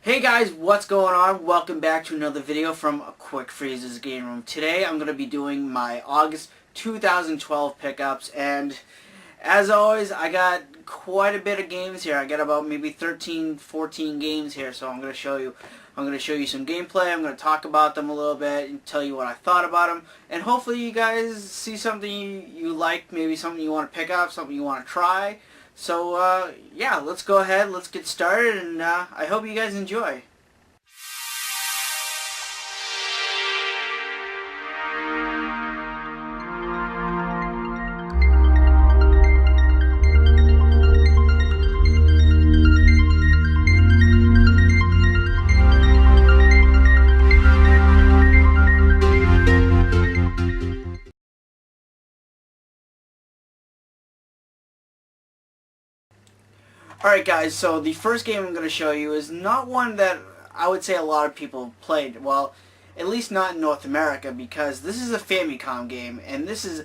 Hey guys, what's going on? Welcome back to another video from Quick Freeze's Game Room. Today I'm going to be doing my August 2012 pickups, and as always I got quite a bit of games here. I got about maybe 13-14 games here, so I'm going to show you some gameplay. I'm going to talk about them a little bit and tell you what I thought about them, and hopefully you guys see something you like, maybe something you want to pick up, something you want to try. So, yeah, let's go ahead, let's get started, and I hope you guys enjoy. Alright guys, so the first game I'm going to show you is not one that I would say a lot of people played. Well, at least not in North America, because this is a Famicom game, and this is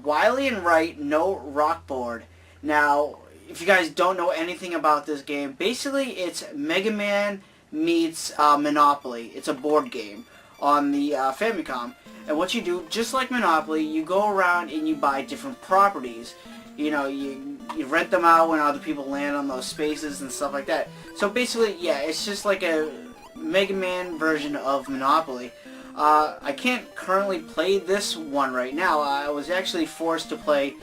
Wily and Wright No Rock Board. Now, if you guys don't know anything about this game, basically it's Mega Man meets Monopoly. It's a board game on the Famicom. And what you do, just like Monopoly, you go around and you buy different properties. You know, you rent them out when other people land on those spaces and stuff like that. So basically, yeah, it's just like a Mega Man version of Monopoly. I can't currently play this one right now. I was actually forced to play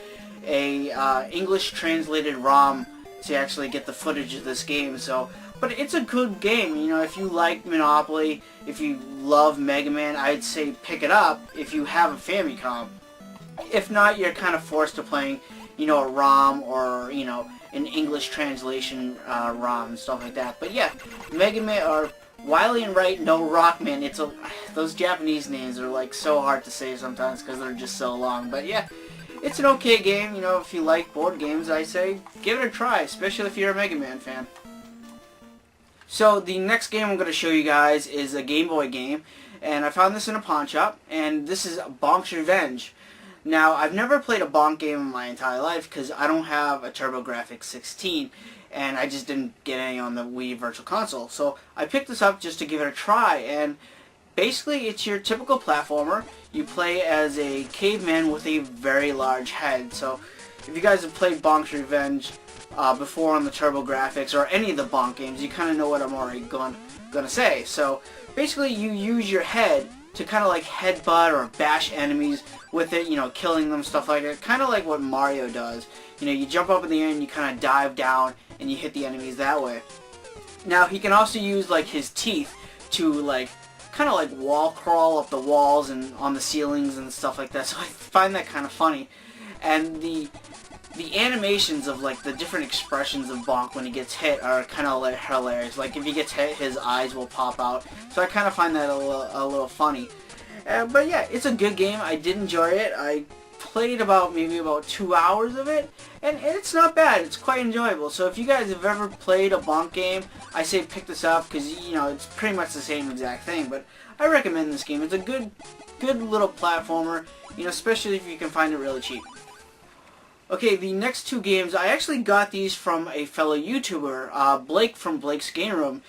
a English translated ROM to actually get the footage of this game. So, but it's a good game. You know, if you like Monopoly, if you love Mega Man, I'd say pick it up if you have a Famicom. If not, you're kind of forced to playing, you know, a ROM or, you know, an English translation ROM and stuff like that. But yeah, Mega Man or Wily and Wright No Rockman. It's those Japanese names are like so hard to say sometimes because they're just so long. But yeah, it's an okay game. You know, if you like board games, I say give it a try, especially if you're a Mega Man fan. So the next game I'm going to show you guys is a Game Boy game, and I found this in a pawn shop, and this is Bonk's Revenge. Now, I've never played a Bonk game in my entire life because I don't have a TurboGrafx 16, and I just didn't get any on the Wii Virtual Console. So I picked this up just to give it a try, and basically it's your typical platformer. You play as a caveman with a very large head. So if you guys have played Bonk's Revenge before on the TurboGrafx or any of the Bonk games, you kind of know what I'm already going to say. So basically you use your head to kind of like headbutt or bash enemies with it, you know, killing them, stuff like that. Kind of like what Mario does. You know, you jump up in the air and you kind of dive down and you hit the enemies that way. Now, he can also use like his teeth to like kind of like wall crawl up the walls and on the ceilings and stuff like that. So I find that kind of funny. And the animations of like the different expressions of Bonk when he gets hit are kind of like hilarious. Like if he gets hit, his eyes will pop out. So I kind of find that a little funny. But yeah, it's a good game. I did enjoy it. I played maybe about 2 hours of it, and it's not bad. It's quite enjoyable. So if you guys have ever played a Bonk game, I say pick this up because, you know, it's pretty much the same exact thing. But I recommend this game. It's a good little platformer, you know, especially if you can find it really cheap. Okay, the next two games, I actually got these from a fellow YouTuber, Blake from Blake's Game Room.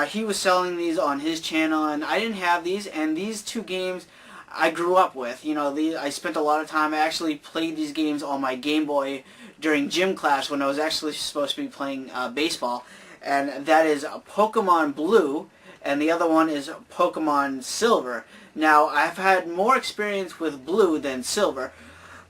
He was selling these on his channel, and I didn't have these, and these two games I grew up with. You know, I spent a lot of time. I actually played these games on my Game Boy during gym class when I was actually supposed to be playing baseball, and that is Pokemon Blue, and the other one is Pokemon Silver. Now, I've had more experience with Blue than Silver,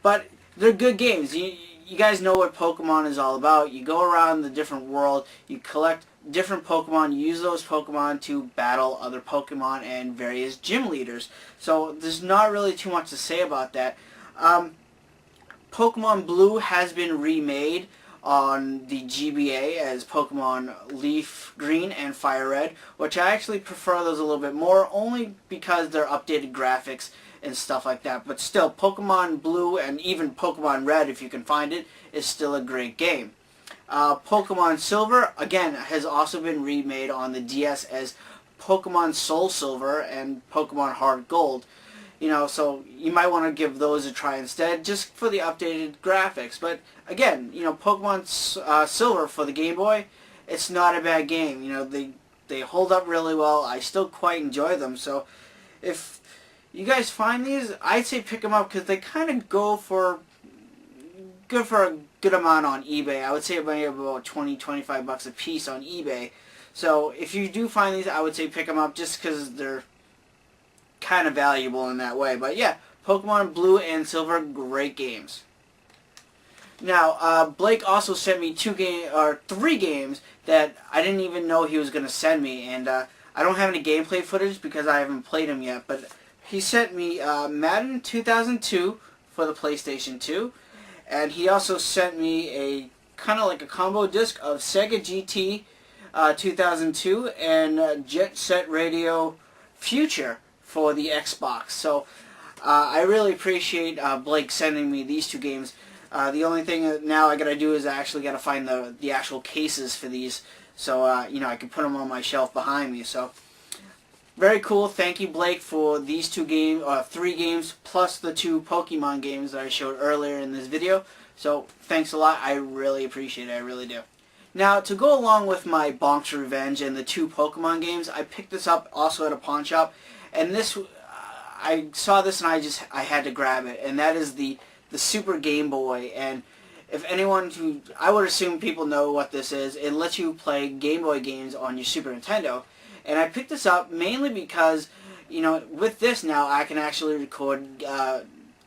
but they're good games. You guys know what Pokemon is all about. You go around the different world, you collect different Pokemon, you use those Pokemon to battle other Pokemon and various gym leaders. So there's not really too much to say about that. Pokemon Blue has been remade on the GBA as Pokemon Leaf Green and Fire Red, which I actually prefer those a little bit more, only because they're updated graphics and stuff like that. But still, Pokemon Blue and even Pokemon Red, if you can find it, is still a great game. Pokemon Silver, again, has also been remade on the DS as Pokemon Soul Silver and Pokemon Heart Gold. You know, so you might want to give those a try instead, just for the updated graphics. But again, you know, Pokemon Silver for the Game Boy, it's not a bad game. You know, they They hold up really well. I still quite enjoy them. So if you guys find these, I'd say pick them up because they kind of go for a good amount on eBay. I would say maybe about 20-25 bucks a piece on eBay. So if you do find these, I would say pick them up just because they're kind of valuable in that way. But yeah, Pokemon Blue and Silver, great games. Now, Blake also sent me 3 games that I didn't even know he was going to send me, and I don't have any gameplay footage because I haven't played them yet, but he sent me Madden 2002 for the PlayStation 2, and he also sent me a kind of like a combo disc of Sega GT 2002 and Jet Set Radio Future for the Xbox. So I really appreciate Blake sending me these 2 games. The only thing now I gotta do is I actually gotta find the actual cases for these, so you know, I can put them on my shelf behind me. So very cool. Thank you, Blake, for these 3 games plus the 2 Pokemon games that I showed earlier in this video. So thanks a lot. I really appreciate it. I really do. Now, to go along with my Bonk's Revenge and the 2 Pokemon games, I picked this up also at a pawn shop, and this I saw this and I had to grab it, and that is the Super Game Boy. And if anyone I would assume people know what this is. It lets you play Game Boy games on your Super Nintendo. And I picked this up mainly because, you know, with this now I can actually record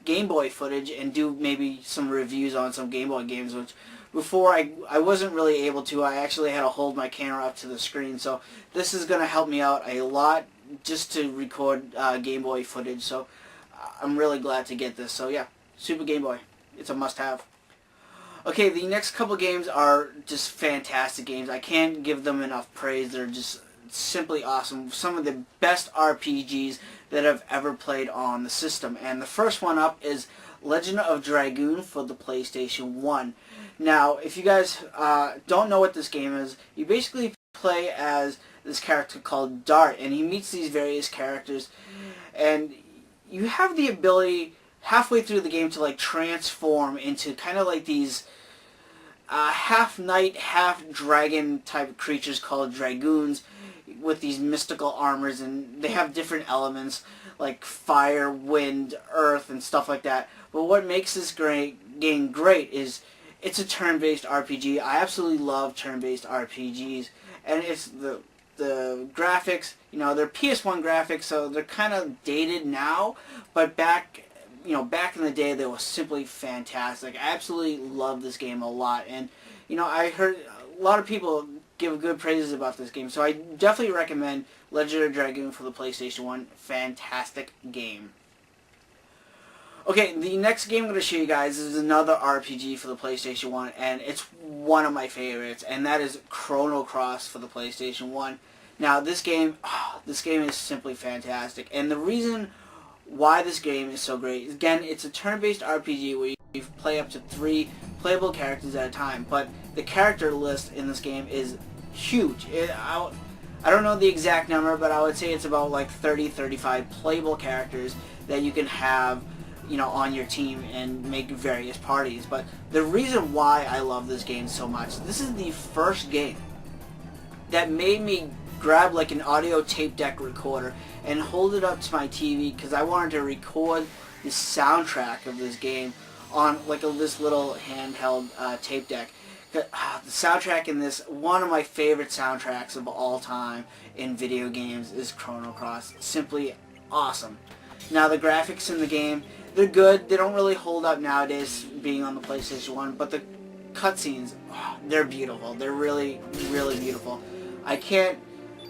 Game Boy footage and do maybe some reviews on some Game Boy games, which before I wasn't really able to. I actually had to hold my camera up to the screen. So this is going to help me out a lot just to record Game Boy footage. So I'm really glad to get this. So yeah, Super Game Boy. It's a must-have. Okay, the next couple games are just fantastic games. I can't give them enough praise. They're just simply awesome. Some of the best RPGs that I've ever played on the system. And the first one up is Legend of Dragoon for the PlayStation 1. Now, if you guys don't know what this game is, you basically play as this character called Dart, and he meets these various characters, and you have the ability halfway through the game to like transform into kind of like these half knight, half dragon type creatures called Dragoons with these mystical armors, and they have different elements like fire, wind, earth, and stuff like that. But what makes this game great is it's a turn-based RPG. I absolutely love turn-based RPGs, and it's the graphics. You know, they're PS1 graphics, so they're kind of dated now, but back in the day, they were simply fantastic. I absolutely love this game a lot, and you know, I heard a lot of people give good praises about this game, so I definitely recommend Legend of Dragoon for the PlayStation 1. Fantastic game. Okay, the next game I'm going to show you guys is another RPG for the PlayStation 1, and it's one of my favorites, and that is Chrono Cross for the PlayStation 1. Now, this game is simply fantastic, and the reason why this game is so great, again, it's a turn-based RPG where you play up to 3 playable characters at a time, but the character list in this game is huge. I don't know the exact number, but I would say it's about like 30-35 playable characters that you can have, you know, on your team and make various parties. But the reason why I love this game so much, this is the first game that made me grab like an audio tape deck recorder and hold it up to my TV because I wanted to record the soundtrack of this game on like this little handheld tape deck. The soundtrack in this, one of my favorite soundtracks of all time in video games, is Chrono Cross. Simply awesome. Now, the graphics in the game, they're good. They don't really hold up nowadays being on the PlayStation 1, but the cutscenes, they're beautiful. They're really, really beautiful. I can't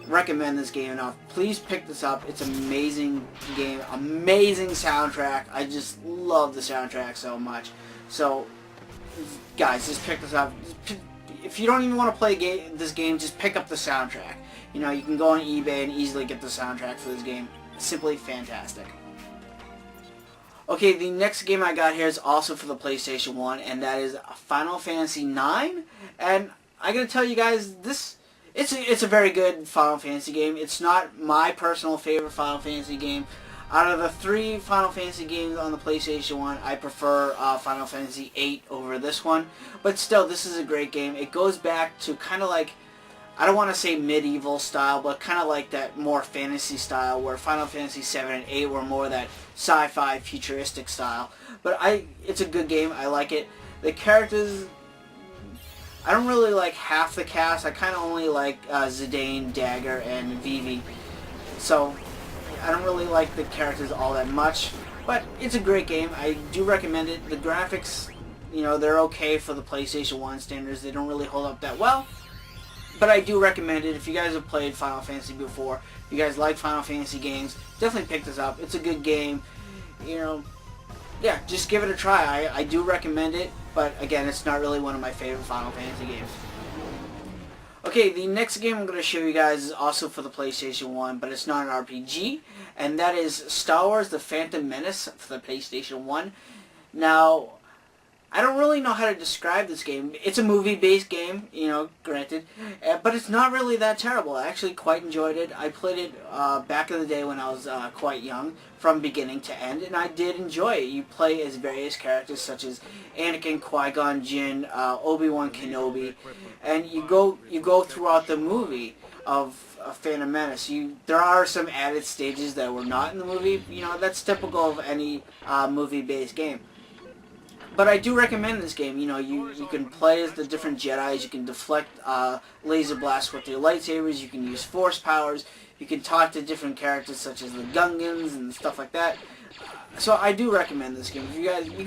recommend this game enough. Please pick this up. It's an amazing game, amazing soundtrack. I just love the soundtrack so much. So, guys, just pick this up. If you don't even want to play this game, just pick up the soundtrack. You know, you can go on eBay and easily get the soundtrack for this game. Simply fantastic. Okay, the next game I got here is also for the PlayStation 1, and that is Final Fantasy IX. And I gotta tell you guys, it's a very good Final Fantasy game. It's not my personal favorite Final Fantasy game. Out of the 3 Final Fantasy games on the PlayStation 1, I prefer Final Fantasy VIII over this one. But still, this is a great game. It goes back to kind of like I don't want to say medieval style, but kind of like that more fantasy style, where Final Fantasy 7 and 8 were more that sci-fi futuristic style. But it's a good game. I like it. The characters, I don't really like half the cast. I kind of only like Zidane, Dagger, and Vivi. So I don't really like the characters all that much. But it's a great game. I do recommend it. The graphics, they're okay for the PlayStation 1 standards. They don't really hold up that well. But I do recommend it. If you guys have played Final Fantasy before, if you guys like Final Fantasy games, definitely pick this up. It's a good game. Yeah, just give it a try. I do recommend it, but again, it's not really one of my favorite Final Fantasy games. Okay, the next game I'm going to show you guys is also for the PlayStation 1, but it's not an RPG, and that is Star Wars The Phantom Menace for the PlayStation 1. Now, I don't really know how to describe this game. It's a movie-based game, granted, but it's not really that terrible. I actually quite enjoyed it. I played it back in the day when I was quite young, from beginning to end, and I did enjoy it. You play as various characters such as Anakin, Qui-Gon Jinn, Obi-Wan Kenobi, and you go throughout the movie of Phantom Menace. There are some added stages that were not in the movie. That's typical of any movie-based game. But I do recommend this game. You can play as the different Jedis. You can deflect laser blasts with your lightsabers. You can use force powers. You can talk to different characters such as the Gungans and stuff like that. So I do recommend this game. If you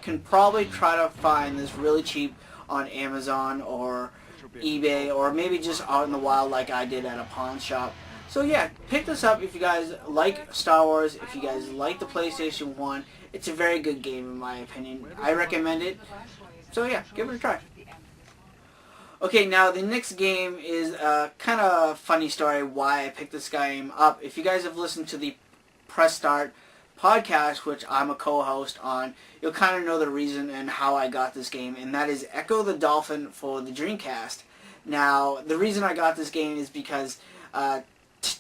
can probably try to find this really cheap on Amazon or eBay, or maybe just out in the wild like I did at a pawn shop. So yeah, pick this up if you guys like Star Wars, if you guys like the PlayStation 1. It's a very good game in my opinion. I recommend it. So yeah, give it a try. Okay, now the next game is a kind of funny story why I picked this game up. If you guys have listened to the Press Start podcast, which I'm a co-host on, you'll kind of know the reason and how I got this game, and that is Echo the Dolphin for the Dreamcast. Now, the reason I got this game is because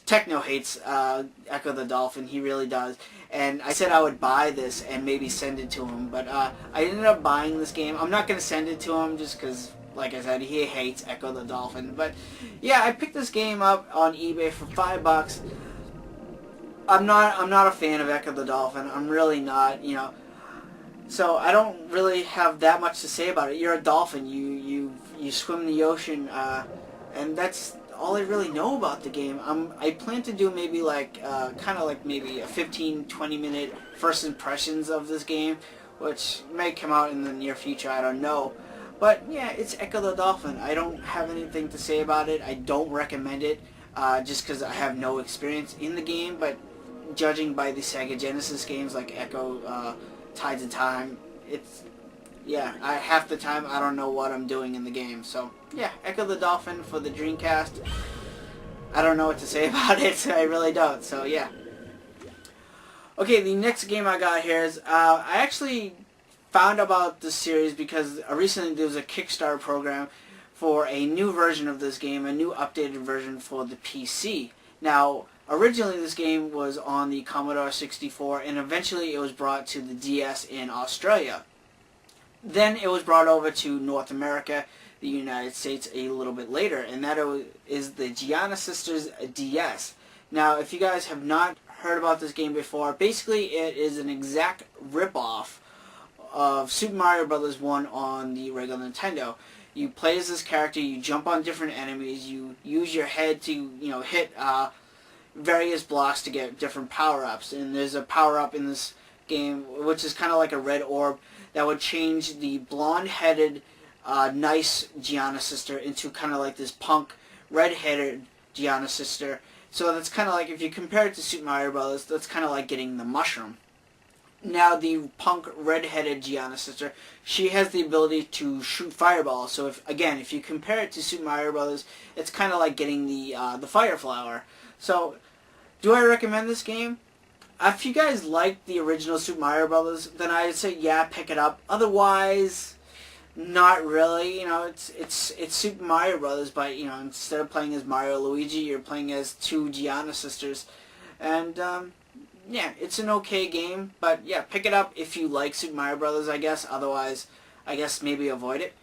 Techno hates Echo the Dolphin. He really does. And I said I would buy this and maybe send it to him, but I ended up buying this game. I'm not going to send it to him just because, like I said, he hates Echo the Dolphin. But yeah, I picked this game up on eBay for $5. I'm not a fan of Echo the Dolphin. I'm really not, So I don't really have that much to say about it. You're a dolphin. You swim in the ocean, and that's all I really know about the game. I plan to do maybe kind of like maybe a 15-20 minute first impressions of this game, which may come out in the near future. I don't know. But yeah, it's Echo the Dolphin. I don't have anything to say about it. I don't recommend it, just because I have no experience in the game. But judging by the Sega Genesis games like Echo, Tides of Time, half the time I don't know what I'm doing in the game. So yeah, Echo the Dolphin for the Dreamcast. I don't know what to say about it. I really don't. So yeah. Okay, the next game I got here is I actually found about this series because recently there was a Kickstarter program for a new version of this game, a new updated version for the PC. Now, originally this game was on the Commodore 64, and eventually it was brought to the DS in Australia. Then it was brought over to North America, the United States, a little bit later, and that is the Giana Sisters DS. Now, if you guys have not heard about this game before, basically it is an exact rip-off of Super Mario Bros. 1 on the regular Nintendo. You play as this character, you jump on different enemies, you use your head to, hit various blocks to get different power-ups. And there's a power-up in this game, which is kind of like a red orb, that would change the blonde-headed, nice Giana sister into kind of like this punk, red-headed Giana sister. So that's kind of like, if you compare it to Super Mario Bros., that's kind of like getting the mushroom. Now, the punk, red-headed Giana sister, she has the ability to shoot fireballs. So, if you compare it to Super Mario Bros., it's kind of like getting the fire flower. So, do I recommend this game? If you guys like the original Super Mario Bros., then I'd say, yeah, pick it up. Otherwise, not really. It's Super Mario Bros., but, instead of playing as Mario and Luigi, you're playing as two Giana sisters. And, yeah, it's an okay game, but yeah, pick it up if you like Super Mario Bros., I guess. Otherwise, I guess maybe avoid it.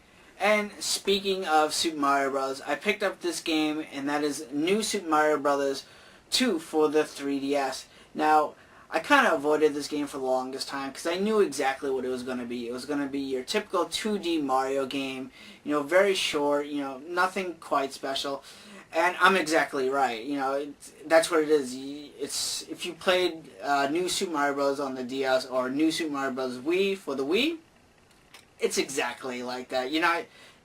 And speaking of Super Mario Bros., I picked up this game, and that is New Super Mario Bros. 2 for the 3DS. Now, I kind of avoided this game for the longest time because I knew exactly what it was going to be. It was going to be your typical 2D Mario game, very short, nothing quite special. And I'm exactly right. That's what it is. It's if you played New Super Mario Bros. On the DS or New Super Mario Bros. Wii for the Wii, it's exactly like that.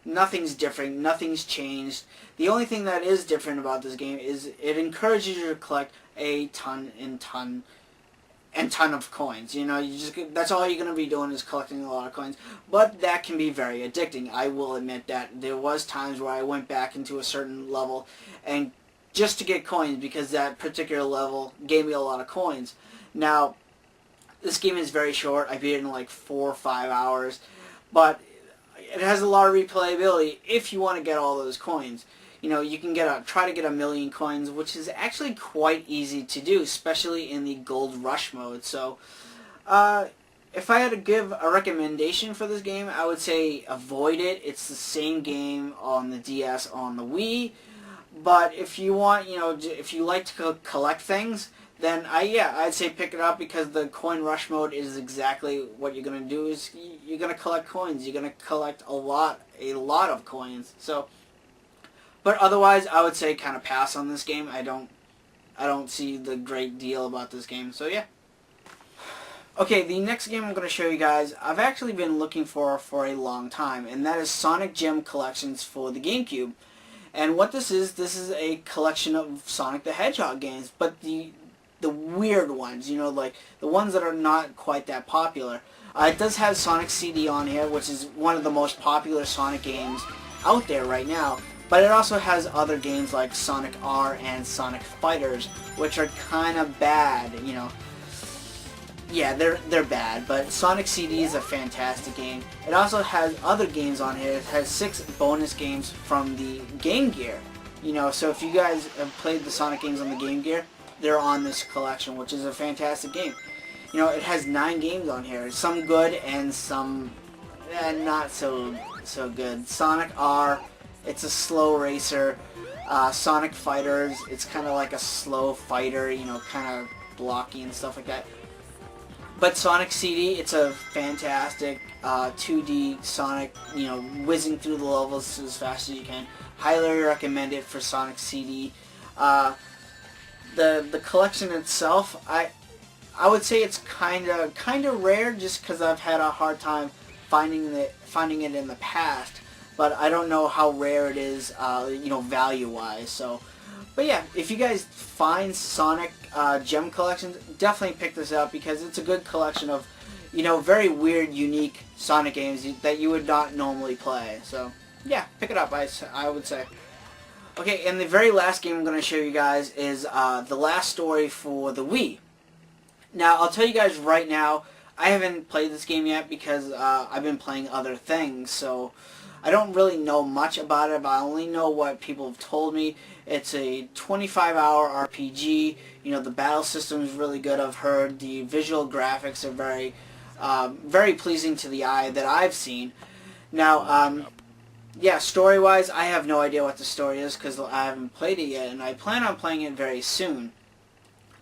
Nothing's different. Nothing's changed. The only thing that is different about this game is it encourages you to collect a ton of coins. That's all you're going to be doing is collecting a lot of coins. But that can be very addicting. I will admit that there was times where I went back into a certain level and just to get coins because that particular level gave me a lot of coins. Now, this game is very short. I beat it in like 4 or 5 hours. But it has a lot of replayability if you want to get all those coins. You can try to get 1,000,000 coins, which is actually quite easy to do, especially in the Gold Rush mode. So, if I had to give a recommendation for this game, I would say avoid it. It's the same game on the DS, on the Wii. But if you want, if you like to collect things, then I'd say pick it up because the coin rush mode is exactly what you're gonna do. Is you're gonna collect coins. You're gonna collect a lot of coins. So, but otherwise, I would say kind of pass on this game. I don't see the great deal about this game. So yeah. Okay, the next game I'm going to show you guys, I've actually been looking for a long time, and that is Sonic Gem Collections for the GameCube. And what this is a collection of Sonic the Hedgehog games, but the weird ones, like the ones that are not quite that popular. It does have Sonic CD on here, which is one of the most popular Sonic games out there right now. But it also has other games like Sonic R and Sonic Fighters, which are kind of bad, Yeah, they're bad, but Sonic CD is a fantastic game. It also has other games on here. It has 6 bonus games from the Game Gear. So if you guys have played the Sonic games on the Game Gear, they're on this collection, which is a fantastic game. It has 9 games on here. Some good and some not so good. Sonic R, it's a slow racer. Sonic Fighters, it's kind of like a slow fighter, kind of blocky and stuff like that. But Sonic CD, it's a fantastic 2D Sonic, whizzing through the levels as fast as you can. Highly recommend it for Sonic CD. The collection itself, I would say it's kind of rare, just because I've had a hard time finding it in the past. But I don't know how rare it is, value-wise. So, but yeah, if you guys find Sonic Gem Collections, definitely pick this up because it's a good collection of, very weird, unique Sonic games that you would not normally play. So, yeah, pick it up, I would say. Okay, and the very last game I'm going to show you guys is The Last Story for the Wii. Now, I'll tell you guys right now, I haven't played this game yet because I've been playing other things, so I don't really know much about it, but I only know what people have told me. It's a 25-hour RPG. The battle system is really good, I've heard. The visual graphics are very pleasing to the eye that I've seen. Now, yeah, story-wise, I have no idea what the story is because I haven't played it yet, and I plan on playing it very soon.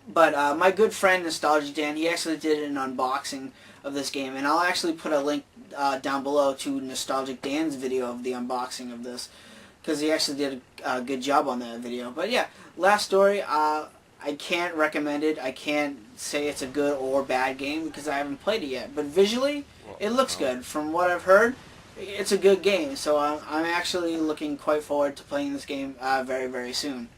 But my good friend Nostalgic Dan, he actually did an unboxing of this game, and I'll actually put a link down below to Nostalgic Dan's video of the unboxing of this, because he actually did a good job on that video. But yeah, Last Story, I can't recommend it. I can't say it's a good or bad game because I haven't played it yet. But visually, it looks good. From what I've heard, it's a good game, so I'm actually looking quite forward to playing this game very, very soon.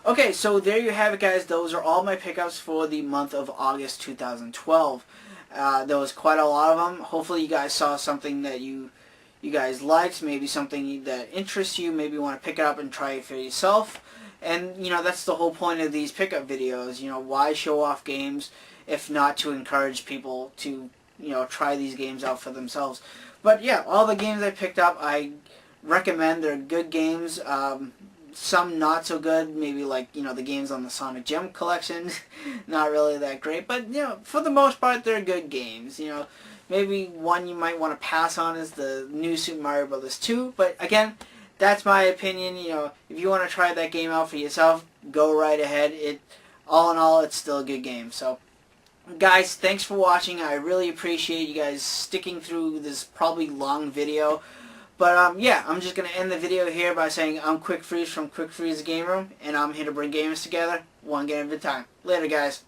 Okay, so there you have it, guys. Those are all my pickups for the month of August 2012. There was quite a lot of them. Hopefully you guys saw something that you guys liked, maybe something that interests you, maybe you want to pick it up and try it for yourself. And, that's the whole point of these pickup videos. Why show off games if not to encourage people to, try these games out for themselves. But yeah, all the games I picked up, I recommend. They're good games. Some not so good, maybe like, the games on the Sonic Gem Collection, not really that great, but, for the most part, they're good games, Maybe one you might want to pass on is the new Super Mario Bros. 2. But again, that's my opinion. You know, if you want to try that game out for yourself, go right ahead. All in all, it's still a good game. So, guys, thanks for watching. I really appreciate you guys sticking through this probably long video. But yeah, I'm just going to end the video here by saying I'm Quick Freeze from Quick Freeze Game Room, and I'm here to bring gamers together, one game at a time. Later, guys.